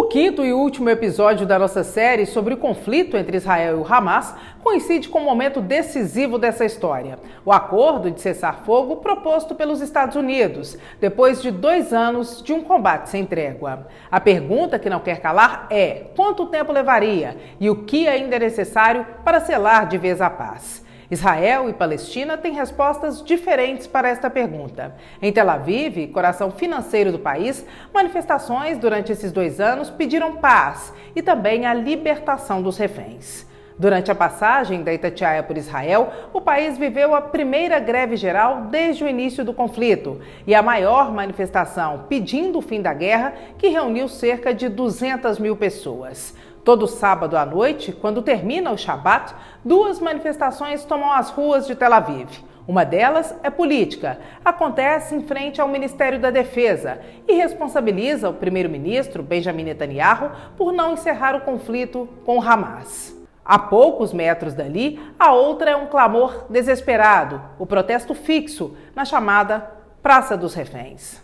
quinto e último episódio da nossa série sobre o conflito entre Israel e o Hamas coincide com um momento decisivo dessa história: o acordo de cessar-fogo proposto pelos Estados Unidos, depois de 2 anos de um combate sem trégua. A pergunta que não quer calar é: quanto tempo levaria e o que ainda é necessário para selar de vez a paz? Israel e Palestina têm respostas diferentes para esta pergunta. Em Tel Aviv, coração financeiro do país, manifestações durante esses 2 anos pediram paz e também a libertação dos reféns. Durante a passagem da Itatiaia por Israel, o país viveu a primeira greve geral desde o início do conflito e a maior manifestação pedindo o fim da guerra, que reuniu cerca de 200 mil pessoas. Todo sábado à noite, quando termina o Shabat, 2 manifestações tomam as ruas de Tel Aviv. Uma delas é política. Acontece em frente ao Ministério da Defesa e responsabiliza o primeiro-ministro Benjamin Netanyahu por não encerrar o conflito com o Hamas. A poucos metros dali, a outra é um clamor desesperado, o protesto fixo na chamada Praça dos Reféns.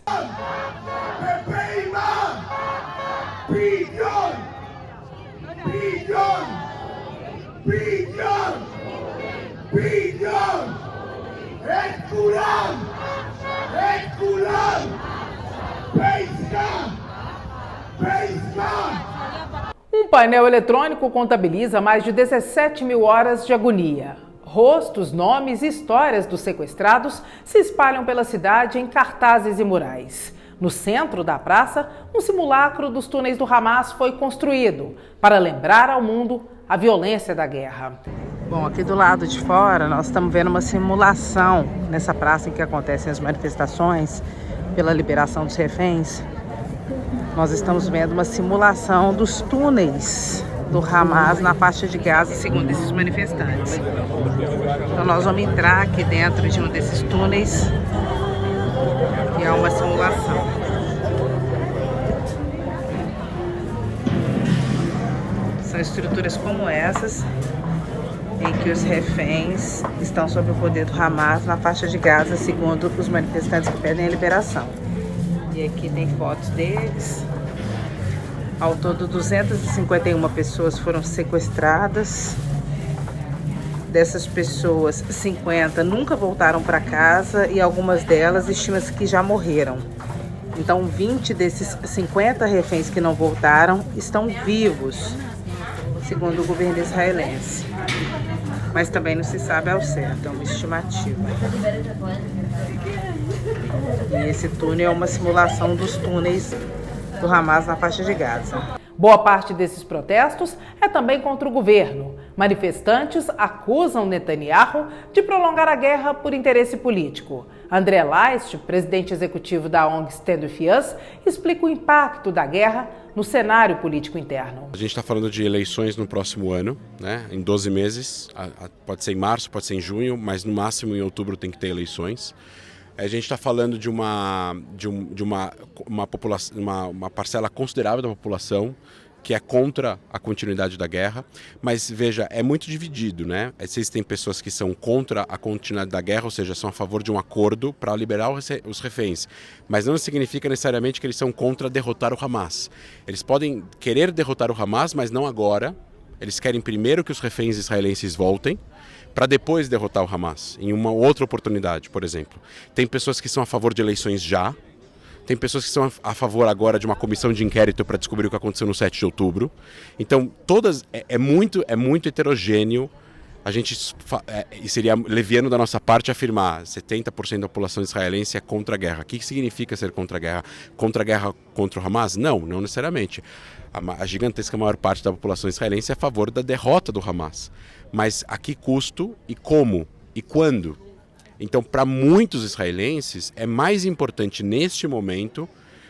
Um painel eletrônico contabiliza mais de 17 mil horas de agonia. Rostos, nomes e histórias dos sequestrados se espalham pela cidade em cartazes e murais. No centro da praça, um simulacro dos túneis do Hamas foi construído para lembrar ao mundo a violência da guerra. Bom, aqui do lado de fora nós estamos vendo uma simulação nessa praça em que acontecem as manifestações pela liberação dos reféns. Nós estamos vendo uma simulação dos túneis do Hamas na faixa de Gaza, segundo esses manifestantes. Então nós vamos entrar aqui dentro de um desses túneis e é uma simulação. São estruturas como essas em que os reféns estão sob o poder do Hamas na faixa de Gaza, segundo os manifestantes que pedem a liberação. E aqui tem fotos deles. Ao todo, 251 pessoas foram sequestradas. Dessas pessoas, 50 nunca voltaram para casa e algumas delas estima-se que já morreram. Então, 20 desses 50 reféns que não voltaram estão vivos, segundo o governo israelense. Mas também não se sabe ao certo, é uma estimativa. E esse túnel é uma simulação dos túneis do Hamas na faixa de Gaza. Boa parte desses protestos é também contra o governo. Manifestantes acusam Netanyahu de prolongar a guerra por interesse político. André Leist, presidente executivo da ONG Stand With Us, explica o impacto da guerra no cenário político interno. A gente está falando de eleições no próximo ano, né? Em 12 meses, pode ser em março, pode ser em junho, mas no máximo em outubro tem que ter eleições. A gente está falando de uma população, uma parcela considerável da população que é contra a continuidade da guerra, mas veja, é muito dividido, né? Existem pessoas que são contra a continuidade da guerra, ou seja, são a favor de um acordo para liberar os reféns, mas não significa necessariamente que eles são contra derrotar o Hamas. Eles podem querer derrotar o Hamas, mas não agora. Eles querem primeiro que os reféns israelenses voltem, para depois derrotar o Hamas, em uma outra oportunidade, por exemplo. Tem pessoas que são a favor de eleições já, tem pessoas que são a favor agora de uma comissão de inquérito para descobrir o que aconteceu no 7 de outubro. Então, é muito heterogêneo. E seria leviano da nossa parte afirmar 70% da população israelense é contra a guerra. O que significa ser contra a guerra? Contra a guerra contra o Hamas? Não necessariamente. A gigantesca maior parte da população israelense é a favor da derrota do Hamas. Mas a que custo e como e quando? Então, para muitos israelenses, é mais importante neste momento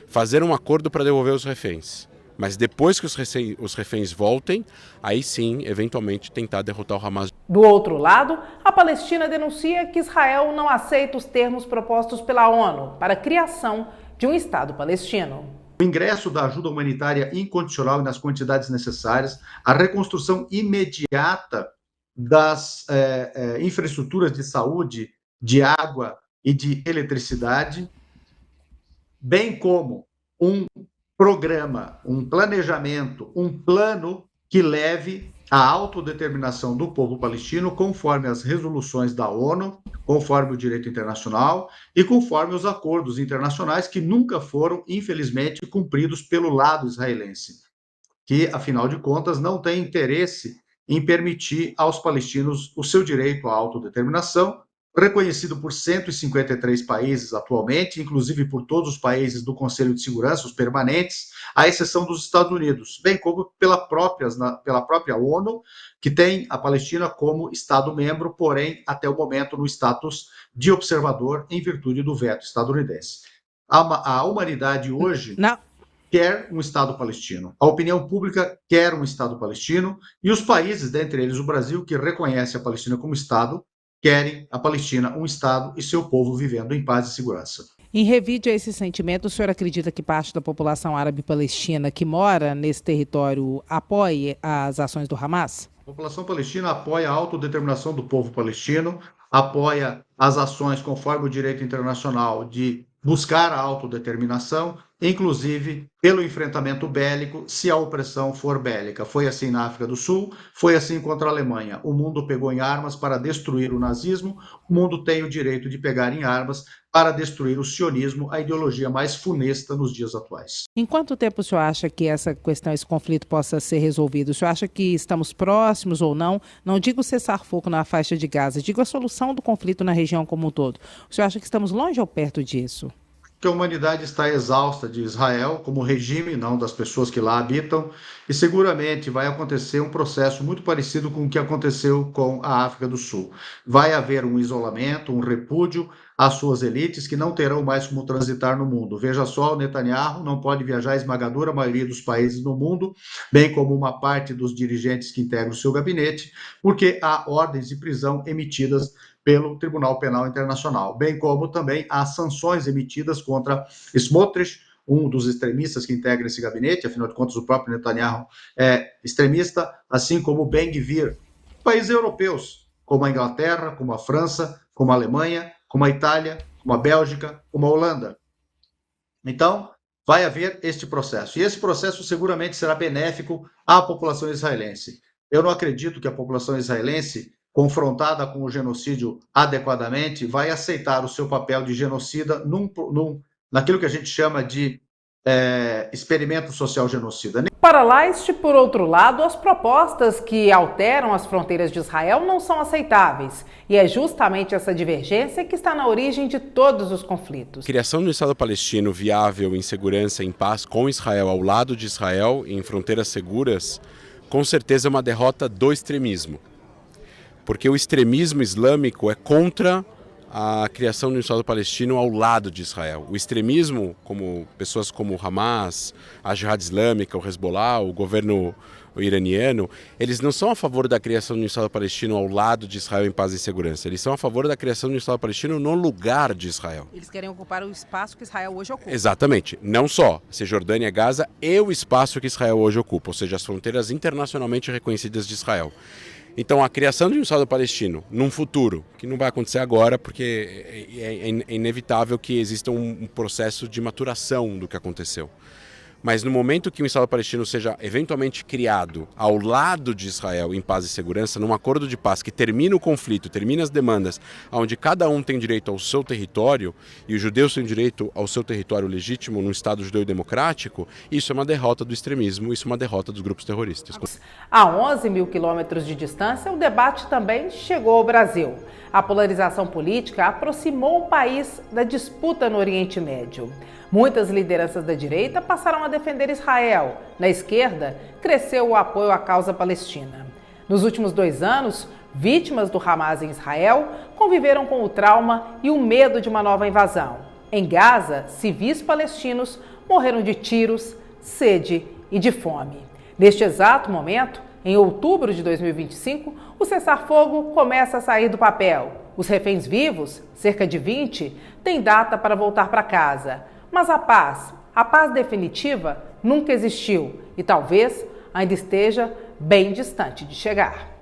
fazer um acordo para devolver os reféns. Mas depois que os reféns voltem, aí sim, eventualmente, tentar derrotar o Hamas. Do outro lado, a Palestina denuncia que Israel não aceita os termos propostos pela ONU para a criação de um Estado palestino. O ingresso da ajuda humanitária incondicional e nas quantidades necessárias, a reconstrução imediata das infraestruturas de saúde, de água e de eletricidade, bem como um programa, um planejamento, um plano que leve à autodeterminação do povo palestino conforme as resoluções da ONU, conforme o direito internacional e conforme os acordos internacionais que nunca foram, infelizmente, cumpridos pelo lado israelense, que, afinal de contas, não tem interesse em permitir aos palestinos o seu direito à autodeterminação, reconhecido por 153 países atualmente, inclusive por todos os países do Conselho de Segurança, os permanentes, à exceção dos Estados Unidos, bem como pela própria ONU, que tem a Palestina como Estado-membro, porém, até o momento, no status de observador, em virtude do veto estadunidense. A humanidade hoje quer um Estado palestino. A opinião pública quer um Estado palestino e os países, dentre eles o Brasil, que reconhece a Palestina como Estado, querem a Palestina um Estado e seu povo vivendo em paz e segurança. Em revide a esse sentimento, o senhor acredita que parte da população árabe palestina que mora nesse território apoie as ações do Hamas? A população palestina apoia a autodeterminação do povo palestino, apoia as ações conforme o direito internacional de buscar a autodeterminação, inclusive pelo enfrentamento bélico, se a opressão for bélica. Foi assim na África do Sul, foi assim contra a Alemanha. O mundo pegou em armas para destruir o nazismo, o mundo tem o direito de pegar em armas para destruir o sionismo, a ideologia mais funesta nos dias atuais. Em quanto tempo o senhor acha que essa questão, esse conflito possa ser resolvido? O senhor acha que estamos próximos ou não? Não digo cessar fogo na faixa de Gaza, digo a solução do conflito na região como um todo. O senhor acha que estamos longe ou perto disso? Que a humanidade está exausta de Israel como regime, não das pessoas que lá habitam, e seguramente vai acontecer um processo muito parecido com o que aconteceu com a África do Sul. Vai haver um isolamento, um repúdio às suas elites que não terão mais como transitar no mundo. Veja só, o Netanyahu não pode viajar a esmagadora maioria dos países no mundo, bem como uma parte dos dirigentes que integram o seu gabinete, porque há ordens de prisão emitidas pelo Tribunal Penal Internacional, bem como também as sanções emitidas contra Smotrich, um dos extremistas que integra esse gabinete, afinal de contas o próprio Netanyahu é extremista, assim como Ben-Gvir. Países europeus, como a Inglaterra, como a França, como a Alemanha, como a Itália, como a Bélgica, como a Holanda. Então, vai haver este processo, e esse processo seguramente será benéfico à população israelense. Eu não acredito que a população israelense, confrontada com o genocídio adequadamente, vai aceitar o seu papel de genocida naquilo que a gente chama de experimento social genocida. Para Leist, por outro lado, as propostas que alteram as fronteiras de Israel não são aceitáveis. E é justamente essa divergência que está na origem de todos os conflitos. A criação de um Estado palestino viável, em segurança, em paz com Israel, ao lado de Israel, em fronteiras seguras, com certeza é uma derrota do extremismo. Porque o extremismo islâmico é contra a criação de um Estado palestino ao lado de Israel. O extremismo, como pessoas como o Hamas, a Jihad Islâmica, o Hezbollah, o governo iraniano, eles não são a favor da criação de um Estado palestino ao lado de Israel em paz e segurança. Eles são a favor da criação de um Estado palestino no lugar de Israel. Eles querem ocupar o espaço que Israel hoje ocupa. Exatamente. Não só Cisjordânia, Gaza e o espaço que Israel hoje ocupa, ou seja, as fronteiras internacionalmente reconhecidas de Israel. Então, a criação de um Estado palestino, num futuro, que não vai acontecer agora, porque é inevitável que exista um processo de maturação do que aconteceu. Mas no momento que um Estado palestino seja eventualmente criado ao lado de Israel em paz e segurança, num acordo de paz que termina o conflito, termina as demandas, onde cada um tem direito ao seu território e os judeus têm direito ao seu território legítimo num Estado judeu democrático, isso é uma derrota do extremismo, isso é uma derrota dos grupos terroristas. A 11 mil quilômetros de distância, o debate também chegou ao Brasil. A polarização política aproximou o país da disputa no Oriente Médio. Muitas lideranças da direita passaram a defender Israel. Na esquerda, cresceu o apoio à causa palestina. Nos últimos 2 anos, vítimas do Hamas em Israel conviveram com o trauma e o medo de uma nova invasão. Em Gaza, civis palestinos morreram de tiros, sede e de fome. Neste exato momento, em outubro de 2025, o cessar-fogo começa a sair do papel. Os reféns vivos, cerca de 20, têm data para voltar para casa. Mas a paz definitiva nunca existiu e talvez ainda esteja bem distante de chegar.